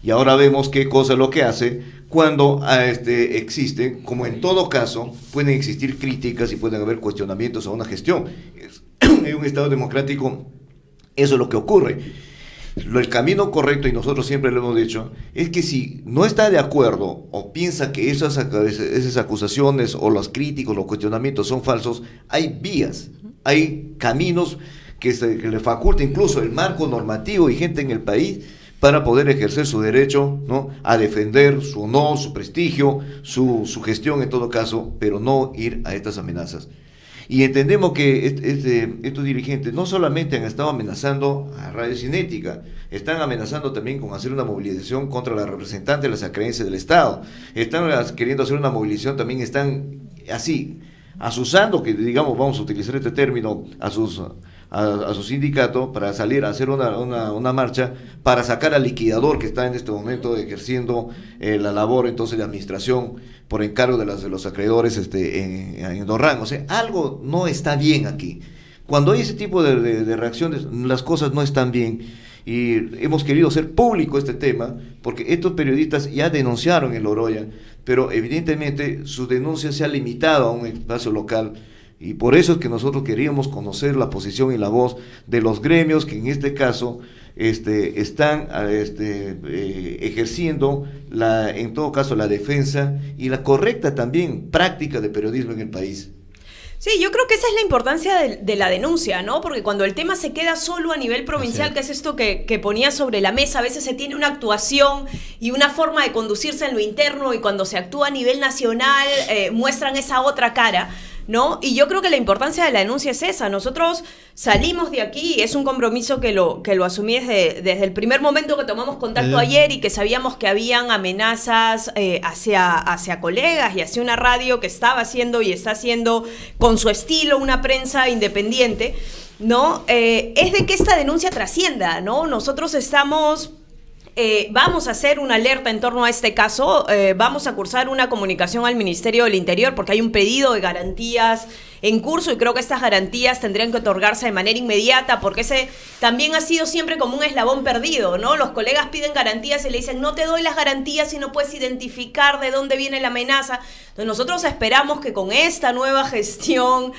y ahora vemos qué cosa es lo que hace cuando existen, como en todo caso, pueden existir críticas y pueden haber cuestionamientos a una gestión. En un Estado democrático eso es lo que ocurre. El camino correcto, y nosotros siempre lo hemos dicho, es que si no está de acuerdo o piensa que esas acusaciones o los críticos, los cuestionamientos son falsos, hay vías, hay caminos que le faculta incluso el marco normativo vigente en el país para poder ejercer su derecho, ¿no?, a defender su honor, su prestigio, su gestión en todo caso, pero no ir a estas amenazas. Y entendemos que estos dirigentes no solamente han estado amenazando a Radio Cinética, están amenazando también con hacer una movilización contra la representante de las acreencias del Estado, están queriendo hacer una movilización, también están así, asusando, que digamos, vamos a utilizar este término, a su sindicato para salir a hacer una marcha para sacar al liquidador que está en este momento ejerciendo la labor entonces de administración por encargo de los acreedores en Orran. O sea, algo no está bien aquí. Cuando hay ese tipo de reacciones, las cosas no están bien, y hemos querido hacer público este tema porque estos periodistas ya denunciaron en La Oroya, pero evidentemente su denuncia se ha limitado a un espacio local. Y por eso es que nosotros queríamos conocer la posición y la voz de los gremios que en este caso están ejerciendo en todo caso la defensa y la correcta también práctica de periodismo en el país. Sí, yo creo que esa es la importancia de la denuncia, ¿no? Porque cuando el tema se queda solo a nivel provincial, que es esto que ponía sobre la mesa, a veces se tiene una actuación y una forma de conducirse en lo interno, y cuando se actúa a nivel nacional muestran esa otra cara, ¿no? Y yo creo que la importancia de la denuncia es esa. Nosotros salimos de aquí, y es un compromiso que lo asumí desde el primer momento que tomamos contacto ayer, y que sabíamos que habían amenazas hacia colegas y hacia una radio que estaba haciendo y está haciendo con su estilo una prensa independiente, ¿no? Es de que esta denuncia trascienda, ¿no? Nosotros vamos a hacer una alerta en torno a este caso, vamos a cursar una comunicación al Ministerio del Interior porque hay un pedido de garantías en curso, y creo que estas garantías tendrían que otorgarse de manera inmediata, porque ese también ha sido siempre como un eslabón perdido, ¿no? Los colegas piden garantías y le dicen, no te doy las garantías si no puedes identificar de dónde viene la amenaza. Entonces nosotros esperamos que con esta nueva gestión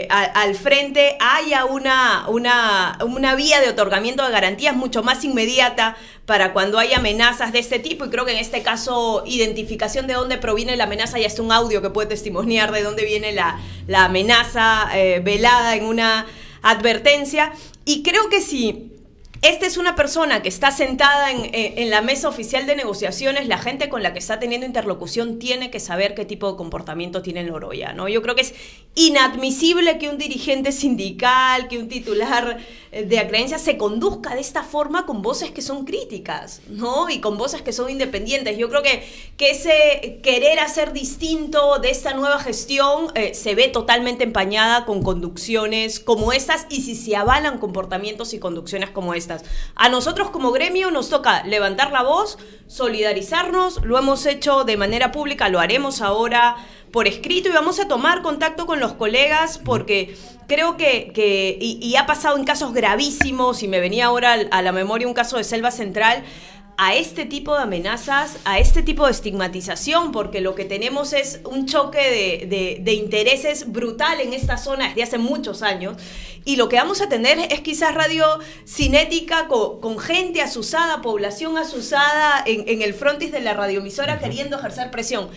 al frente haya una vía de otorgamiento de garantías mucho más inmediata para cuando hay amenazas de este tipo, y creo que en este caso identificación de dónde proviene la amenaza, ya está un audio que puede testimoniar de dónde viene la amenaza velada en una advertencia. Y creo que si esta es una persona que está sentada en la mesa oficial de negociaciones, la gente con la que está teniendo interlocución tiene que saber qué tipo de comportamiento tiene en Loroya, ¿no? Yo creo que es inadmisible que un dirigente sindical, que un titular de Acreencia se conduzca de esta forma con voces que son críticas, ¿no? Y con voces que son independientes. Yo creo que ese querer hacer distinto de esta nueva gestión se ve totalmente empañada con conducciones como estas, y si se avalan comportamientos y conducciones como estas. A nosotros como gremio nos toca levantar la voz, solidarizarnos, lo hemos hecho de manera pública, lo haremos ahora por escrito, y vamos a tomar contacto con los colegas porque creo que ha pasado en casos gravísimos, y me venía ahora a la memoria un caso de Selva Central, a este tipo de amenazas, a este tipo de estigmatización, porque lo que tenemos es un choque de intereses brutal en esta zona desde hace muchos años, y lo que vamos a tener es quizás radio cinética con gente asusada, población asusada en el frontis de la radioemisora queriendo ejercer presión.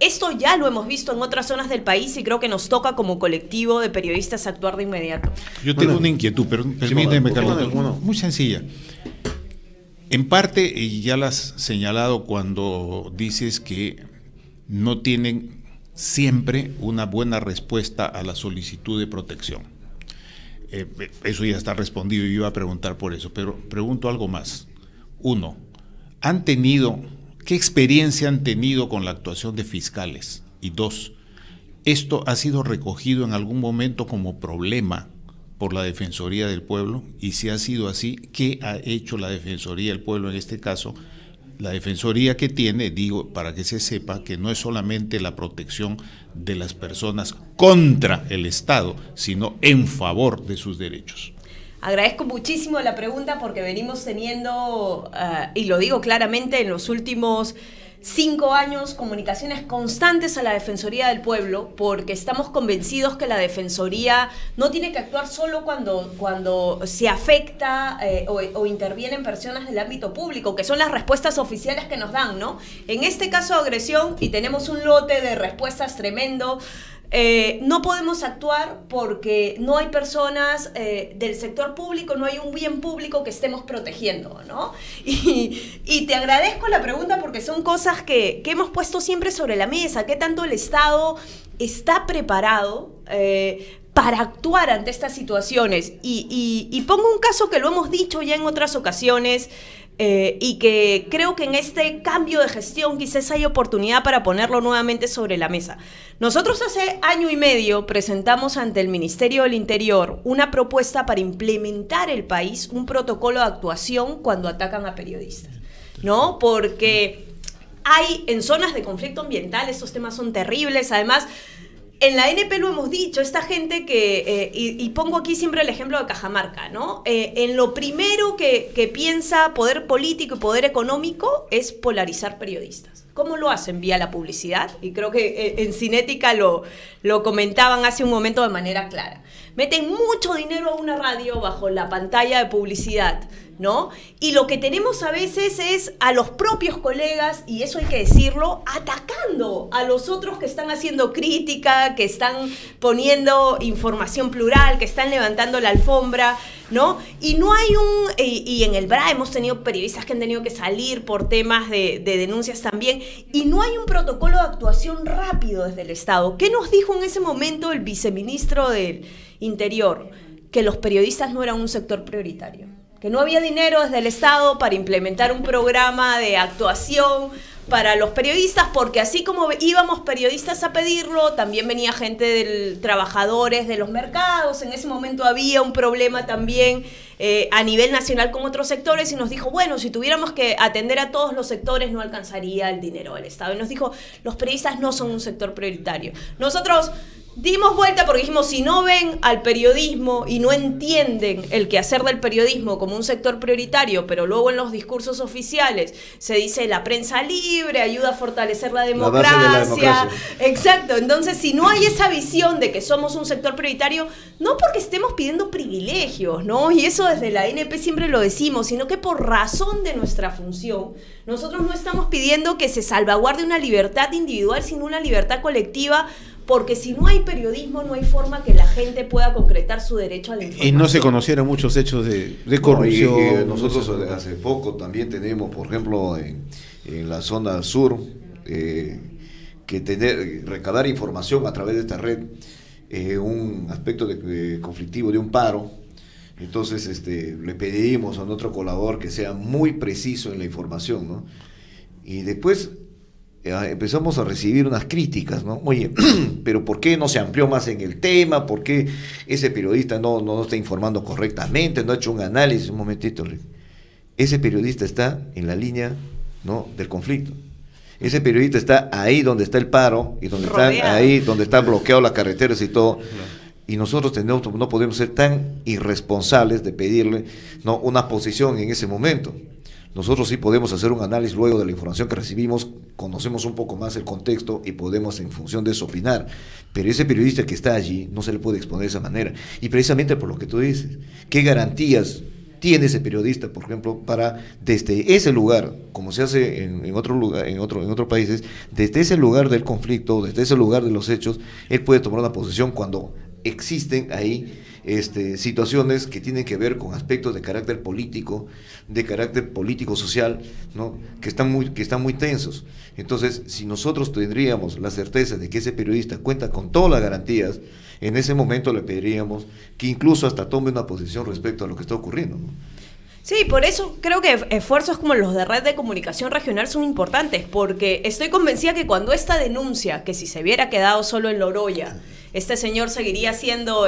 Esto ya lo hemos visto en otras zonas del país, y creo que nos toca como colectivo de periodistas actuar de inmediato. Yo tengo una inquietud, pero permíteme, Carlos, muy sencilla. En parte, y ya la has señalado cuando dices que no tienen siempre una buena respuesta a la solicitud de protección. Eso ya está respondido, y yo iba a preguntar por eso, pero pregunto algo más. Uno, ¿qué experiencia han tenido con la actuación de fiscales? Y dos, ¿esto ha sido recogido en algún momento como problema por la Defensoría del Pueblo? Y si ha sido así, ¿qué ha hecho la Defensoría del Pueblo en este caso? La Defensoría que tiene, digo, para que se sepa que no es solamente la protección de las personas contra el Estado, sino en favor de sus derechos. Agradezco muchísimo la pregunta, porque venimos teniendo, y lo digo claramente, en los últimos 5 años, comunicaciones constantes a la Defensoría del Pueblo, porque estamos convencidos que la Defensoría no tiene que actuar solo cuando se afecta o intervienen personas del ámbito público, que son las respuestas oficiales que nos dan, ¿no? En este caso de agresión, y tenemos un lote de respuestas tremendo, no podemos actuar porque no hay personas del sector público, no hay un bien público que estemos protegiendo, ¿no? Y te agradezco la pregunta, porque son cosas que hemos puesto siempre sobre la mesa. ¿Qué tanto el Estado está preparado para actuar ante estas situaciones? Y pongo un caso que lo hemos dicho ya en otras ocasiones, y que creo que en este cambio de gestión quizás hay oportunidad para ponerlo nuevamente sobre la mesa. Nosotros hace 1 año y medio presentamos ante el Ministerio del Interior una propuesta para implementar el país un protocolo de actuación cuando atacan a periodistas, ¿no? Porque hay en zonas de conflicto ambiental, estos temas son terribles. Además, en la ANP lo hemos dicho, esta gente que, y pongo aquí siempre el ejemplo de Cajamarca, ¿no? En lo primero que piensa poder político y poder económico es polarizar periodistas. ¿Cómo lo hacen? Vía la publicidad. Y creo que en Cinética lo comentaban hace un momento de manera clara. Meten mucho dinero a una radio bajo la pantalla de publicidad, ¿no? Y lo que tenemos a veces es a los propios colegas, y eso hay que decirlo, atacando a los otros que están haciendo crítica, que están poniendo información plural, que están levantando la alfombra, ¿no? Y no hay y en el BRA hemos tenido periodistas que han tenido que salir por temas de denuncias también, y no hay un protocolo de actuación rápido desde el Estado. ¿Qué nos dijo en ese momento el viceministro del Interior? Que los periodistas no eran un sector prioritario, que no había dinero desde el Estado para implementar un programa de actuación para los periodistas, porque así como íbamos periodistas a pedirlo, también venía gente trabajadores de los mercados. En ese momento había un problema también a nivel nacional con otros sectores, y nos dijo, bueno, si tuviéramos que atender a todos los sectores no alcanzaría el dinero del Estado. Y nos dijo, los periodistas no son un sector prioritario. Nosotros dimos vuelta porque dijimos, si no ven al periodismo y no entienden el quehacer del periodismo como un sector prioritario, pero luego en los discursos oficiales se dice la prensa libre, ayuda a fortalecer la democracia. La base de la democracia. Exacto. Entonces, si no hay esa visión de que somos un sector prioritario, no porque estemos pidiendo privilegios, ¿no? Y eso desde la ANP siempre lo decimos, sino que por razón de nuestra función, nosotros no estamos pidiendo que se salvaguarde una libertad individual, sino una libertad colectiva, porque si no hay periodismo, no hay forma que la gente pueda concretar su derecho a la información. Y no se conocieron muchos hechos de corrupción. Y nosotros hace poco también tenemos, por ejemplo, en la zona sur, que recabar información a través de esta red, un aspecto conflictivo de un paro. Entonces le pedimos a nuestro colaborador que sea muy preciso en la información, ¿no? Y después empezamos a recibir unas críticas, ¿no? Oye, pero ¿por qué no se amplió más en el tema? ¿Por qué ese periodista no está informando correctamente? ¿No ha hecho un análisis? Un momentito, ese periodista está en la línea, ¿no?, del conflicto. Ese periodista está ahí donde está el paro y donde están bloqueadas las carreteras y todo. Y nosotros no podemos ser tan irresponsables de pedirle, ¿no?, una posición en ese momento. Nosotros sí podemos hacer un análisis luego de la información que recibimos, conocemos un poco más el contexto y podemos en función de eso opinar. Pero ese periodista que está allí no se le puede exponer de esa manera. Y precisamente por lo que tú dices, ¿qué garantías tiene ese periodista, por ejemplo, para desde ese lugar, como se hace en otro lugar, en otros países, desde ese lugar del conflicto, desde ese lugar de los hechos, él puede tomar una posición cuando existen ahí situaciones que tienen que ver con aspectos de carácter político social, ¿no?, que están muy tensos. Entonces, si nosotros tendríamos la certeza de que ese periodista cuenta con todas las garantías, en ese momento le pediríamos que incluso hasta tome una posición respecto a lo que está ocurriendo, ¿no? Sí, por eso creo que esfuerzos como los de Red de Comunicación Regional son importantes, porque estoy convencida que cuando esta denuncia, que si se hubiera quedado solo en La Oroya, este señor seguiría siendo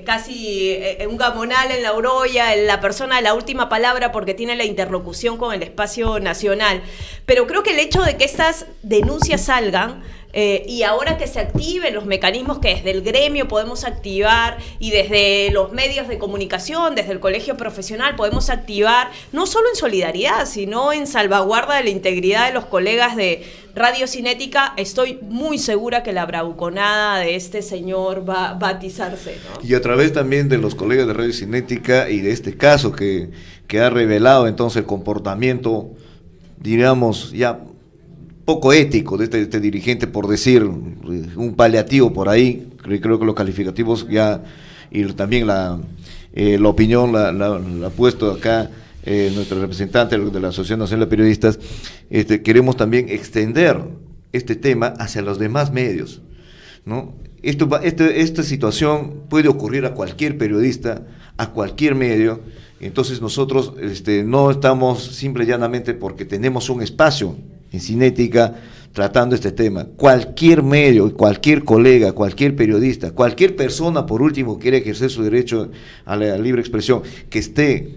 casi un gamonal en La Oroya, la persona de la última palabra, porque tiene la interlocución con el espacio nacional. Pero creo que el hecho de que estas denuncias salgan, y ahora que se activen los mecanismos que desde el gremio podemos activar y desde los medios de comunicación, desde el colegio profesional podemos activar, no solo en solidaridad, sino en salvaguarda de la integridad de los colegas de Radio Cinética, estoy muy segura que la bravuconada de este señor va a batizarse, ¿no? Y a través también de los colegas de Radio Cinética y de este caso que ha revelado entonces el comportamiento, diríamos, ya poco ético de este dirigente, por decir un paliativo por ahí, creo que los calificativos ya, y también la opinión la ha puesto acá nuestro representante de la Asociación Nacional de Periodistas. Queremos también extender este tema hacia los demás medios, ¿no? Esta situación puede ocurrir a cualquier periodista, a cualquier medio. Entonces nosotros no estamos simple y llanamente porque tenemos un espacio en Cinética tratando este tema. Cualquier medio, cualquier colega, cualquier periodista, cualquier persona, por último, quiere ejercer su derecho a la libre expresión, que esté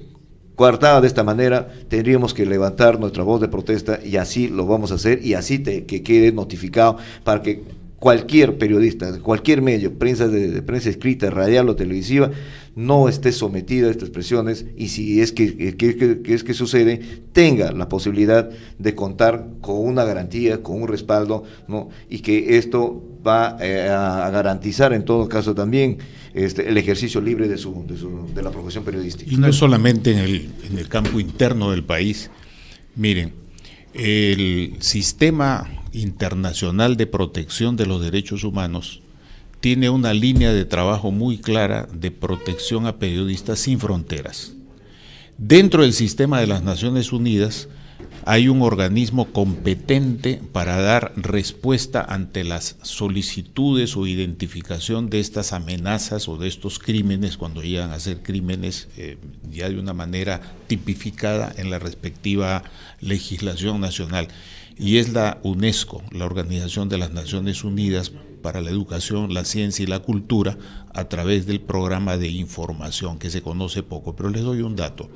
coartada de esta manera, tendríamos que levantar nuestra voz de protesta, y así lo vamos a hacer, y así que quede notificado para que cualquier periodista, cualquier medio, prensa escrita, radial o televisiva, no esté sometida a estas presiones y si es que sucede, tenga la posibilidad de contar con una garantía, con un respaldo, ¿no? Y que esto va a garantizar en todo caso también el ejercicio libre de la profesión periodística. Y no solamente en el campo interno del país. Miren, el sistema internacional de protección de los derechos humanos tiene una línea de trabajo muy clara de protección a periodistas sin fronteras. Dentro del sistema de las Naciones Unidas hay un organismo competente para dar respuesta ante las solicitudes o identificación de estas amenazas o de estos crímenes, cuando llegan a ser crímenes ya de una manera tipificada en la respectiva legislación nacional. Y es la UNESCO, la Organización de las Naciones Unidas para la Educación, la Ciencia y la Cultura, a través del programa de información, que se conoce poco. Pero les doy un dato.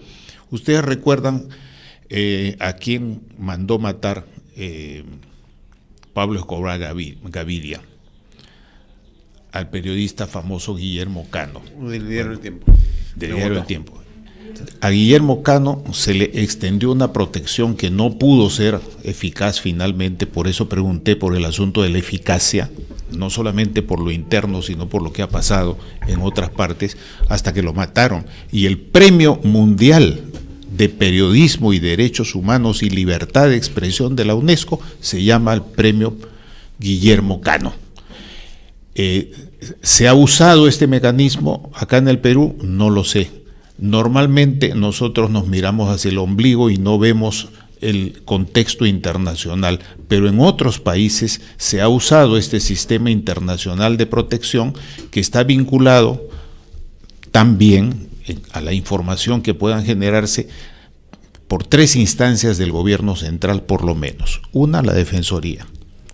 Ustedes recuerdan a quién mandó matar Pablo Escobar Gaviria, al periodista famoso Guillermo Cano. Del Diario del Tiempo. Del Diario del Tiempo. A Guillermo Cano se le extendió una protección que no pudo ser eficaz finalmente, por eso pregunté por el asunto de la eficacia, no solamente por lo interno, sino por lo que ha pasado en otras partes, hasta que lo mataron. Y el Premio Mundial de Periodismo y Derechos Humanos y Libertad de Expresión de la UNESCO se llama el Premio Guillermo Cano. ¿Se ha usado este mecanismo acá en el Perú? No lo sé. Normalmente nosotros nos miramos hacia el ombligo y no vemos el contexto internacional, pero en otros países se ha usado este sistema internacional de protección que está vinculado también a la información que puedan generarse por 3 instancias del gobierno central por lo menos. Una, la Defensoría,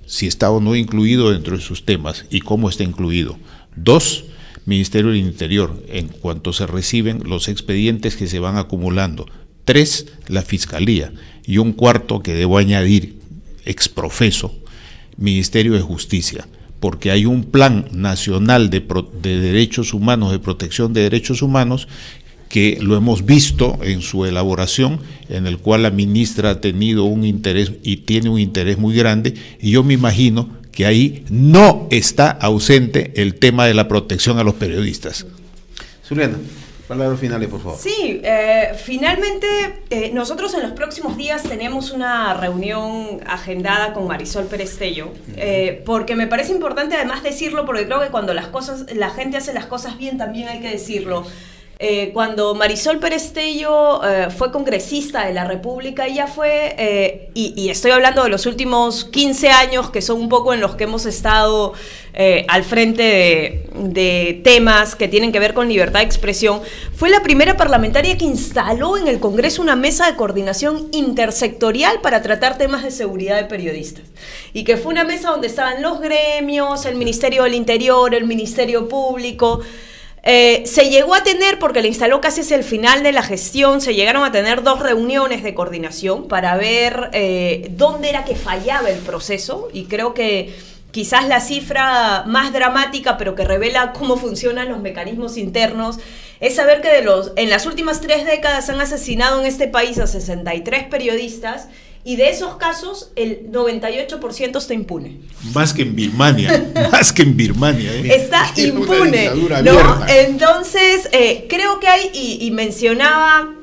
si está o no incluido dentro de sus temas y cómo está incluido. 2, Ministerio del Interior, en cuanto se reciben los expedientes que se van acumulando. 3, la Fiscalía. Y un cuarto que debo añadir, exprofeso, Ministerio de Justicia, porque hay un plan nacional de derechos humanos, de protección de derechos humanos, que lo hemos visto en su elaboración, en el cual la ministra ha tenido un interés y tiene un interés muy grande, y yo me imagino que ahí no está ausente el tema de la protección a los periodistas. Zuliana, palabras finales, por favor. Sí, finalmente nosotros en los próximos días tenemos una reunión agendada con Marisol Perestello, porque me parece importante además decirlo, porque creo que cuando la gente hace las cosas bien también hay que decirlo. Cuando Marisol Perestello fue congresista de la República, ella fue, y estoy hablando de los últimos 15 años, que son un poco en los que hemos estado al frente de temas que tienen que ver con libertad de expresión, fue la primera parlamentaria que instaló en el Congreso una mesa de coordinación intersectorial para tratar temas de seguridad de periodistas. Y que fue una mesa donde estaban los gremios, el Ministerio del Interior, el Ministerio Público. Se llegó a tener, porque la instaló casi hacia el final de la gestión, se llegaron a tener 2 reuniones de coordinación para ver dónde era que fallaba el proceso, y creo que quizás la cifra más dramática, pero que revela cómo funcionan los mecanismos internos, es saber que en las últimas 3 décadas han asesinado en este país a 63 periodistas, y de esos casos el 98% está impune. Más que en Birmania, más que en Birmania. Está impune, ¿no? Entonces, creo que hay, y mencionaba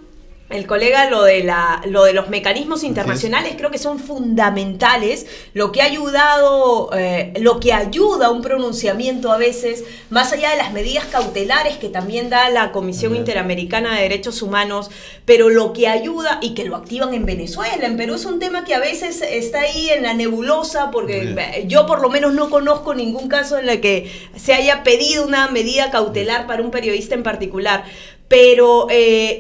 el colega lo de los mecanismos internacionales, creo que son fundamentales, lo que ha ayudado, lo que ayuda a un pronunciamiento a veces, más allá de las medidas cautelares que también da la Comisión Interamericana de Derechos Humanos, pero lo que ayuda, y que lo activan en Venezuela. En Perú es un tema que a veces está ahí en la nebulosa, porque yo por lo menos no conozco ningún caso en el que se haya pedido una medida cautelar para un periodista en particular. Pero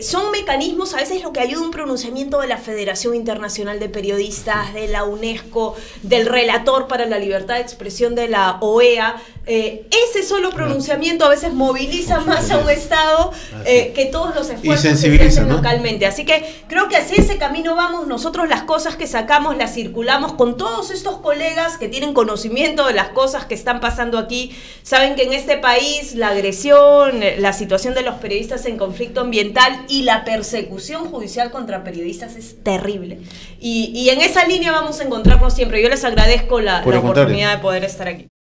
son mecanismos, a veces lo que ayuda un pronunciamiento de la Federación Internacional de Periodistas, de la UNESCO, del relator para la libertad de expresión de la OEA, ese solo pronunciamiento a veces moviliza más a un Estado que todos los esfuerzos que se hacen localmente. Así que creo que hacia ese camino vamos. Nosotros las cosas que sacamos las circulamos con todos estos colegas que tienen conocimiento de las cosas que están pasando aquí. Saben que en este país la agresión, la situación de los periodistas en conflicto ambiental y la persecución judicial contra periodistas es terrible. Y en esa línea vamos a encontrarnos siempre. Yo les agradezco la oportunidad de poder estar aquí.